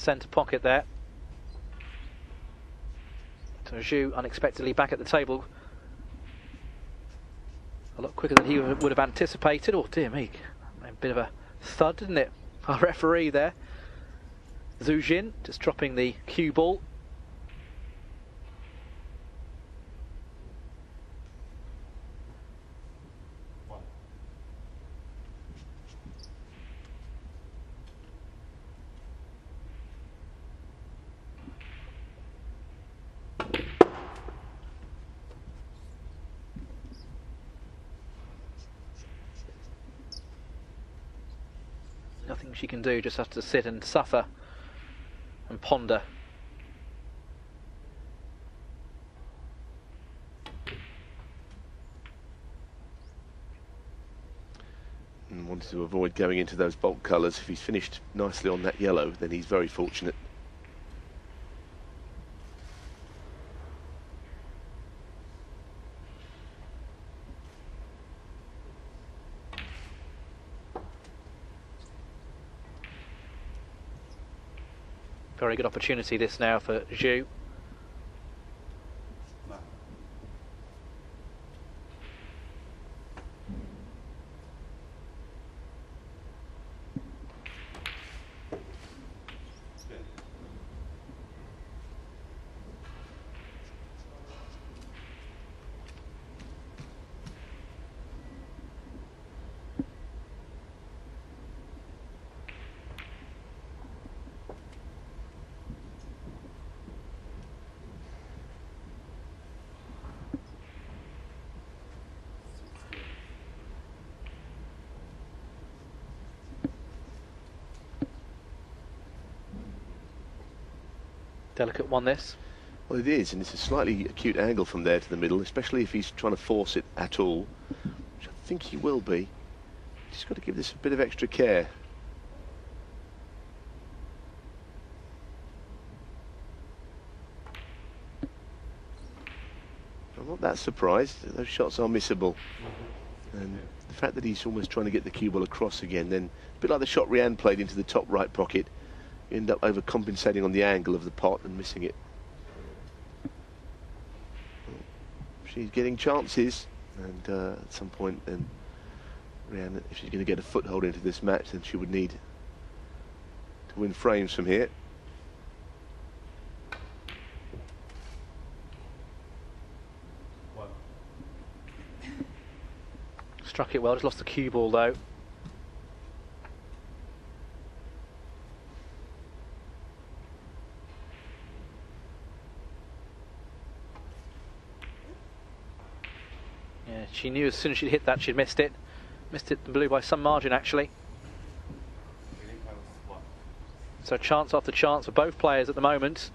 centre pocket there. So Zhu unexpectedly back at the table. A lot quicker than he would have anticipated. Oh dear me, a bit of a thud, didn't it? Our referee there, Zhu Yinghui, just dropping the cue ball. Nothing she can do, just has to sit and suffer and ponder. And wanted to avoid going into those bulk colours. If he's finished nicely on that yellow, then he's very fortunate. Very good opportunity this now for Zhu. Delicate one, this. Well, it is, and it's a slightly acute angle from there to the middle, especially if he's trying to force it at all, which I think he will be. Just got to give this a bit of extra care. I'm not that surprised. Those shots are missable. And the fact that he's almost trying to get the cue ball across again, then a bit like the shot Reanne played into the top right pocket, you end up overcompensating on the angle of the pot and missing it. She's getting chances, and at some point then Reanne, if she's going to get a foothold into this match, then she would need to win frames from here. Struck it well, just lost the cue ball though. Yeah, she knew as soon as she'd hit that she'd missed it. Missed it and blew by some margin actually. So chance after chance for both players at the moment.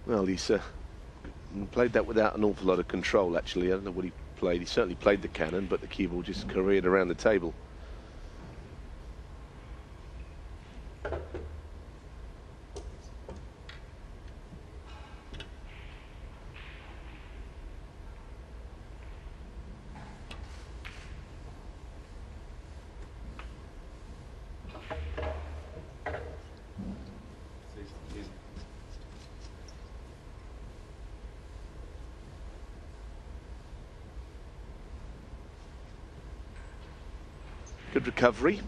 Well, he's played that without an awful lot of control, actually. I don't know what he played. He certainly played the cannon, but the cue ball just careered around the table. Good recovery.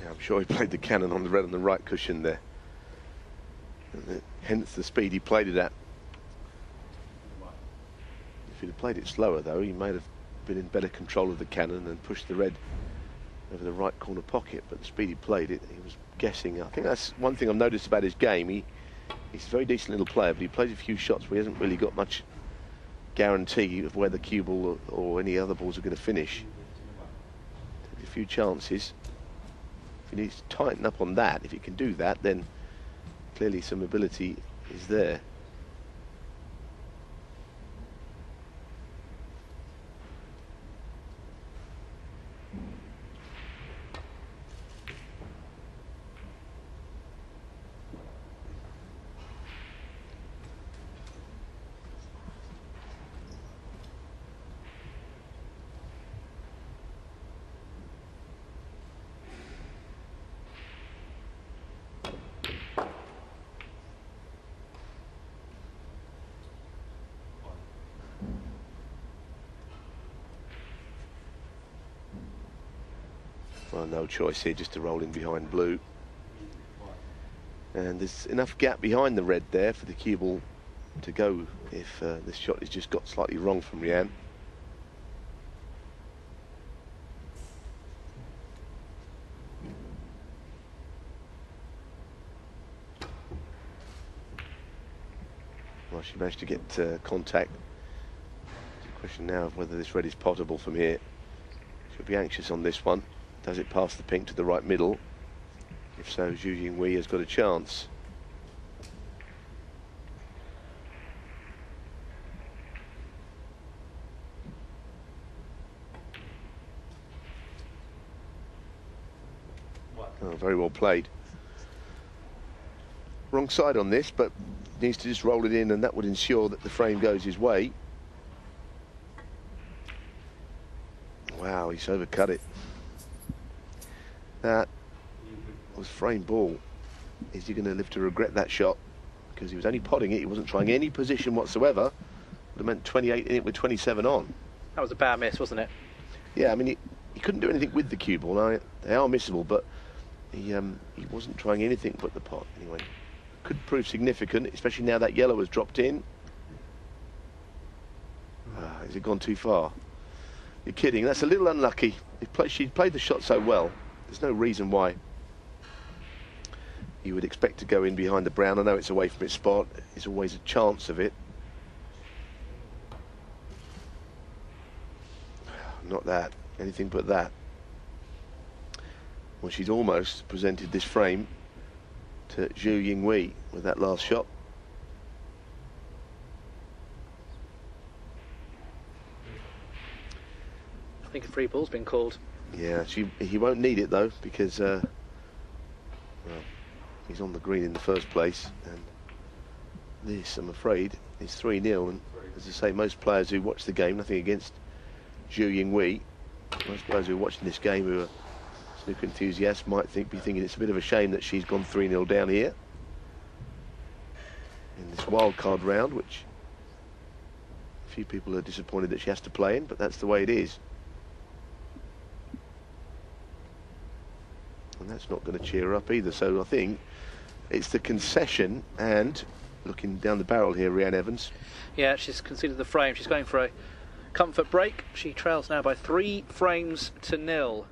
Yeah, I'm sure he played the cannon on the red on the right cushion there. Hence the speed he played it at. If he'd have played it slower though, he might have been in better control of the cannon and pushed the red over the right corner pocket, but the speed he played it, he was guessing. I think that's one thing I've noticed about his game. He's a very decent little player, but he plays a few shots where he hasn't really got much guarantee of where the cue ball or any other balls are going to finish. Takes a few chances. If he needs to tighten up on that, if he can do that, then clearly some ability is there. Well, no choice here, just to roll in behind blue. And there's enough gap behind the red there for the cue ball to go if this shot has just got slightly wrong from Reanne. Well, she managed to get contact. It's a question now of whether this red is potable from here. She'll be anxious on this one. Does it pass the pink to the right middle? If so, Zhu Yinghui has got a chance. Oh, very well played. Wrong side on this, but needs to just roll it in, and that would ensure that the frame goes his way. Wow, he's overcut it. That was frame ball. Is he going to live to regret that shot? Because he was only potting it, he wasn't trying any position whatsoever. Would have meant 28 in it with 27 on. That was a bad miss, wasn't it? Yeah, I mean, he couldn't do anything with the cue ball. Now, they are missable, but he wasn't trying anything but the pot. Anyway, could prove significant, especially now that yellow has dropped in. Has it gone too far? You're kidding, that's a little unlucky. She played the shot so well. There's no reason why you would expect to go in behind the brown. I know it's away from its spot. There's always a chance of it. Not that. Anything but that. Well, she's almost presented this frame to Zhu Yinghui with that last shot. I think a free ball's been called. Yeah, he won't need it though, because well, he's on the green in the first place, and this, I'm afraid, is 3-0. And as I say, most players who watch the game, nothing against Zhu Yinghui, most players who are watching this game who are snooker enthusiasts might be thinking it's a bit of a shame that she's gone 3-0 down here in this wildcard round, which a few people are disappointed that she has to play in, but that's the way it is. And that's not going to cheer her up either. So I think it's the concession, and looking down the barrel here, Reanne Evans. Yeah, she's conceded the frame. She's going for a comfort break. She trails now by 3 frames to 0.